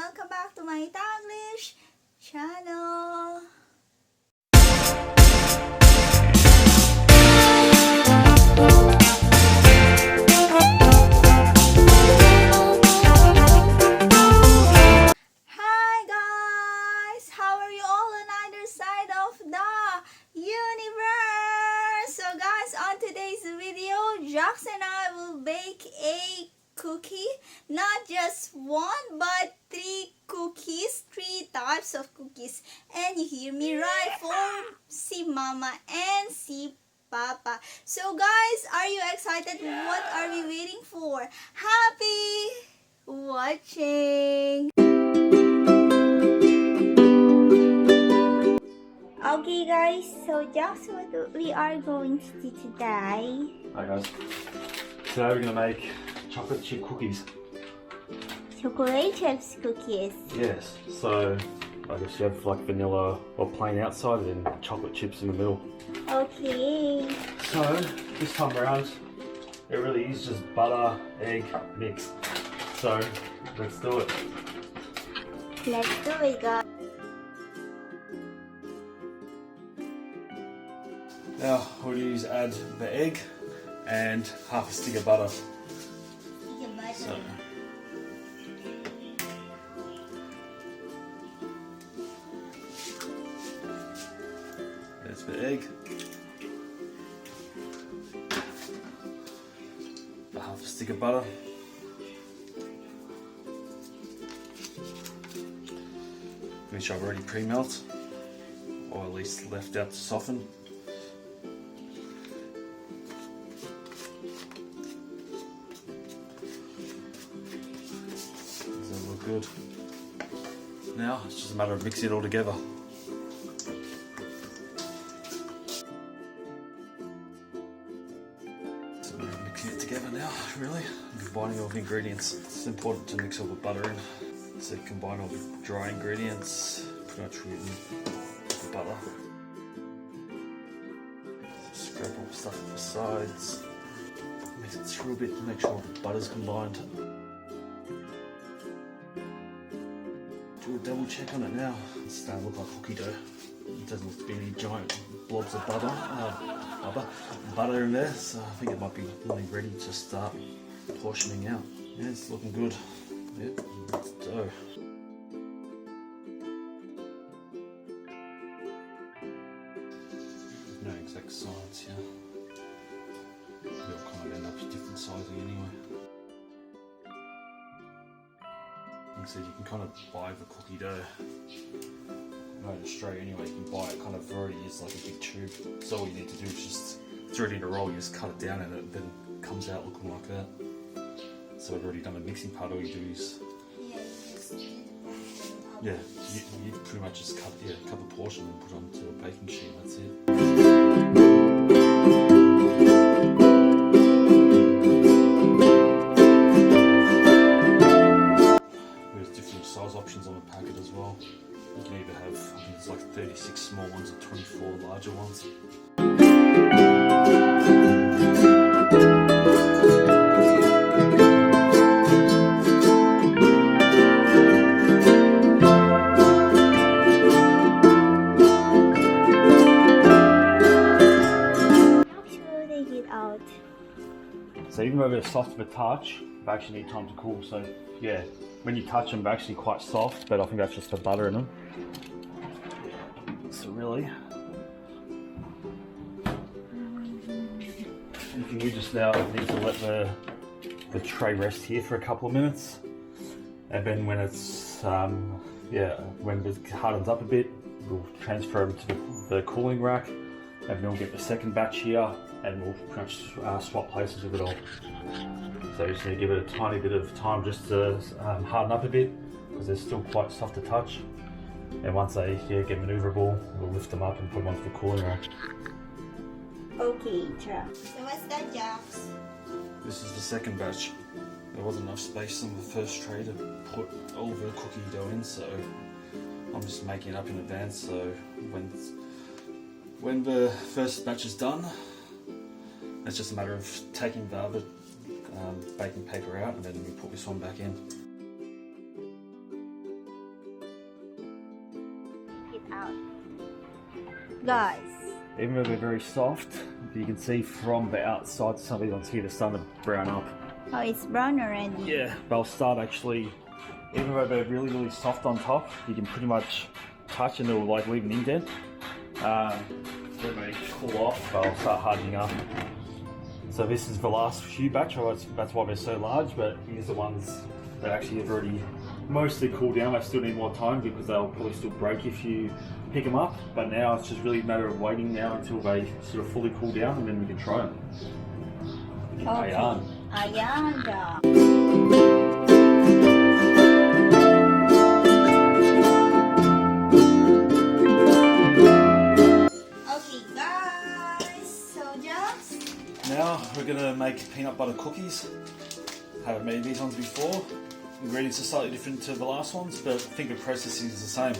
welcome back to my Taglish channel. Hi guys! How are you all on either side of the universe? So guys, on today's video, Jax and I will bake a cookie. Not just one, but three cookies. Three types of cookies. And you hear me right, for si Mama and si Papa. So guys, are you excited? What are we waiting for? Happy watching! Okay guys, so just what we are going to do today. Hi guys, today we're going to make chocolate chip cookies. Chocolate chips cookies. Yes, so I guess you have like vanilla or plain outside and then chocolate chips in the middle. Okay. So this time around it really is just butter, egg, mix. So let's do it. Let's do it guys. Now we'll add the egg and half a stick of butter. So, there's the egg, half a stick of butter, which I've already pre-melt, or at least left out to soften. Does that look good? Now it's just a matter of mixing it all together. So we're mixing it together now, really. Combining all the ingredients. It's important to mix all the butter in. So combine all the dry ingredients, pretty much with the butter. Scrape all the stuff on the sides. Mix it through a bit to make sure all the butter's combined. Do a double check on it now. It's starting to look like cookie dough. It doesn't look to be any giant blobs of butter in there, so I think it might be really ready to start portioning out. Yeah, it's looking good. Yep, it's dough. No exact size here. They'll kind of end up different sizing anyway. Like I said, you can kind of buy the cookie dough. No, in Australia anyway, you can buy it kind of already as like a big tube. So all you need to do is just throw it in a roll, you just cut it down and it then comes out looking like that. So I've already done the mixing part, all you do is... Yeah, you pretty much just cut the portion and put it onto a baking sheet, that's it. There's different size options on the packet as well. You can either have, I think it's like 36 small ones or 24 larger ones. So even though they're soft of a touch, they actually need time to cool. So yeah, when you touch them, they're actually quite soft, but I think that's just the butter in them. So really, anything you just now need to let the tray rest here for a couple of minutes, and then when it's when it hardens up a bit, we'll transfer them to the cooling rack, and then we'll get the second batch here, and we'll pretty much swap places with it all. So you just need to give it a tiny bit of time just to harden up a bit, because they're still quite soft to touch. And once they get manoeuvrable, we'll lift them up and put them onto the cooling rack. Okay, Jax. So what's that, Jax? This is the second batch. There wasn't enough space on the first tray to put all the cookie dough in, so I'm just making it up in advance. So when the first batch is done, it's just a matter of taking the other baking paper out, and then we put this one back in. guys. Even though they're very soft, you can see from the outside, some of these ones here, they're starting to brown up. Oh, it's brown already. Yeah, they'll start actually, even though they're really, really soft on top, you can pretty much touch and they'll like leave an indent. When they cool off, they'll start hardening up. So this is the last few batch, that's why they're so large, but here's the ones that actually have already mostly cooled down. They still need more time because they'll probably still break if you pick them up, but now it's just really a matter of waiting now until they sort of fully cool down and then we can try them. Okay. Ayan daw. Okay guys, so just Now we're gonna make peanut butter cookies. Haven't made these ones before. Ingredients are slightly different to the last ones, but I think the process is the same.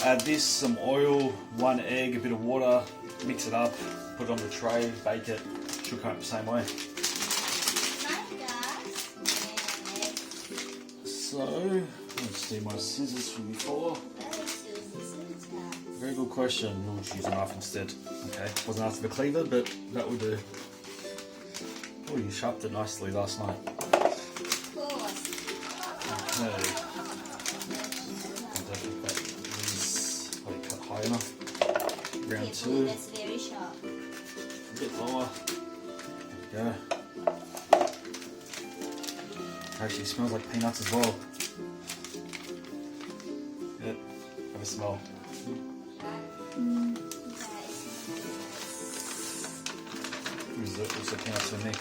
Add this, some oil, 1 egg, a bit of water, mix it up, put it on the tray, bake it. Should come out the same way. So, let's see my scissors from before. Very good question. We'll just use a knife instead. Okay, wasn't after the cleaver, but that will do. Oh, you sharpened it nicely last night. Okay. Cut high enough. Round two. That's very sharp. A bit lower. There we go. Actually, smells like peanuts as well. Yep, have a smell. Use the peanuts in the mix.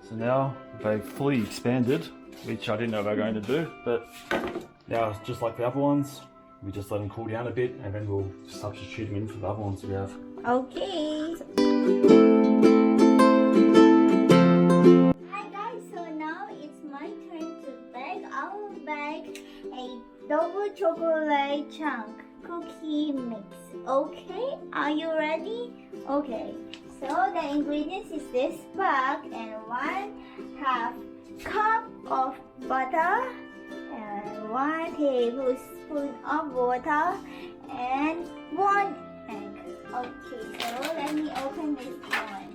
So now they've fully expanded, which I didn't know they were going to do, but now it's just like the other ones. We just let them cool down a bit and then we'll substitute them in for the other ones we have. Okay. Hi guys, so now it's my turn to bake. I will bake a double chocolate chunk cookie mix. Okay, are you ready? Okay, so the ingredients is this bag and 1/2 cup of butter and 1 tablespoon of water and 1 egg. Okay, so let me open this one.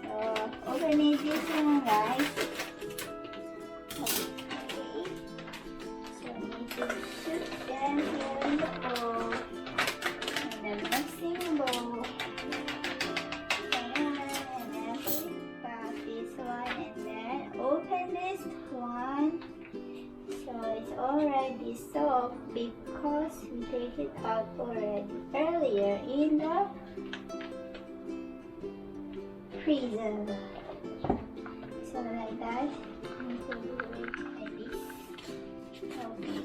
So open it this one, guys. Okay. So we need to shoot them here in the bowl. And the mixing bowl. And then back this one and then open this one. So it's already soft because we take it out already earlier in the freezer. So like that, we need to do it like this. Okay.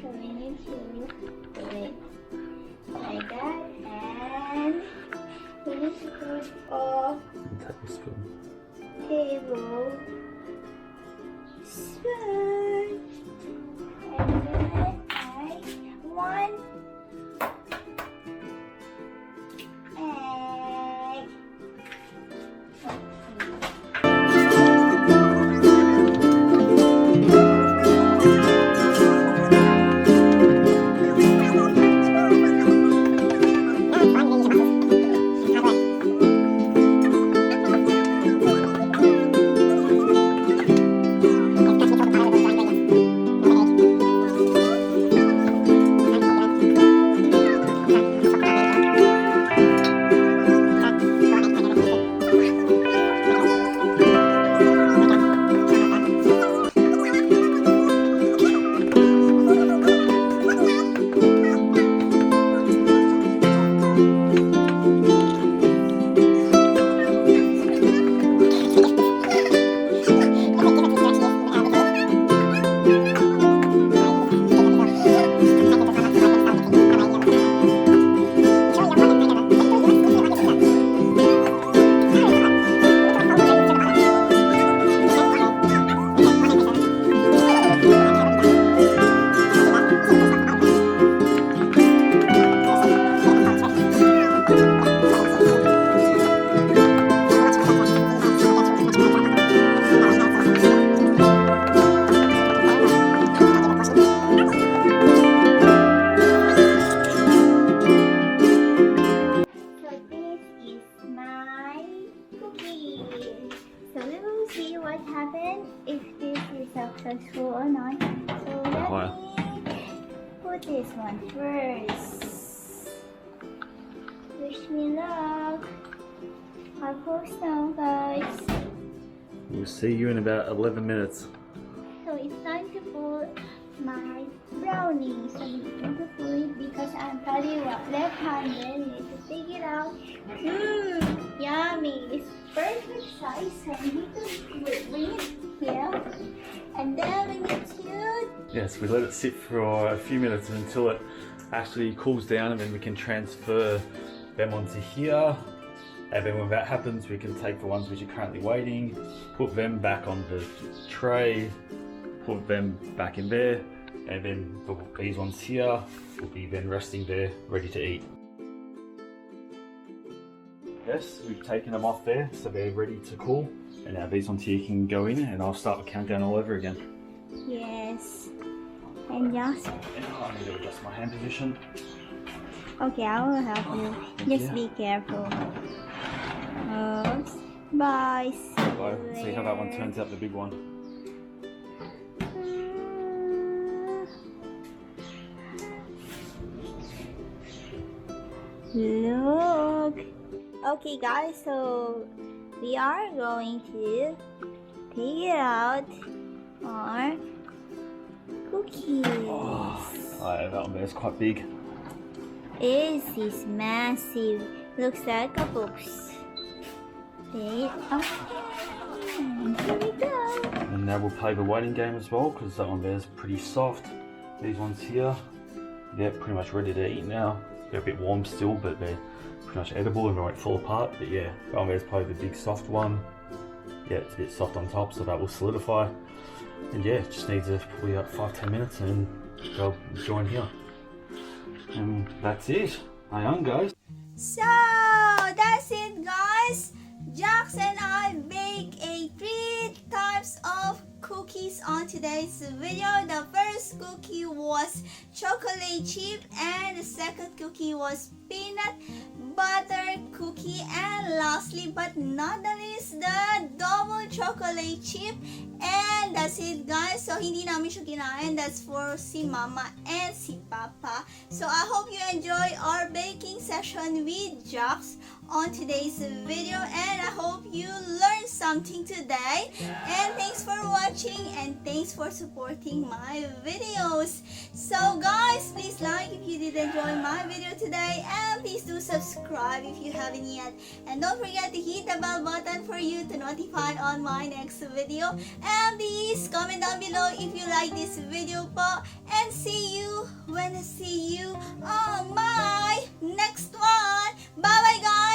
So we need to do it like that, and we need to put off table spoon, and then add 1 egg. Successful or not. So Mabuhay. let me put this one first. Wish me luck. I post now, guys. We'll see you in about 11 minutes. So it's time to put my brownie. So we need to put it because I'm probably left-handed. Need to take it out. Yummy. It's perfect size. So we need to bring it here. And then we need to... Yes, we let it sit for a few minutes until it actually cools down, and then we can transfer them onto here. And then when that happens, we can take the ones which are currently waiting, put them back on the tray, put them back in there, and then these ones here will be then resting there, ready to eat. Yes, we've taken them off there, so they're ready to cool. And now these ones here can go in, and I'll start the countdown all over again. Yes. And just... And I'm going to adjust my hand position. Okay, I will help you. Just be careful. Oops. Bye. Bye. See how that one turns out, the big one. Look. Okay, guys, so we are going to take it out our cookies. That one there's quite big. This is massive. Looks like a box. Take it out. And here we go. And now we'll play the waiting game as well, because that one there's pretty soft. These ones here, they're pretty much ready to eat now. They're a bit warm still, but they're pretty much edible and they won't fall apart. But yeah, that one there's probably the big soft one. Yeah, it's a bit soft on top, so that will solidify. And yeah, it just needs probably about 5-10 minutes and they'll join here. And that's it. Hi on, guys. So that's it, guys. Jax and I bake 3 types of cookies on today's video. The first cookie was chocolate chip and the second cookie was peanut butter cookie, and lastly but not the least, the double chocolate chip. And that's it, guys. So hindi namin siya kinain. That's for si Mama and si Papa. So I hope you enjoy our baking session with Jax on today's video, and I hope you learned something today. And thanks for watching and thanks for supporting my videos. So guys, please like if you did enjoy my video today, and please do subscribe if you haven't yet, and don't forget to hit the bell button for you to notify on my next video. And please comment down below if you like this video po, and see you when I see you on my next one. Bye bye, guys.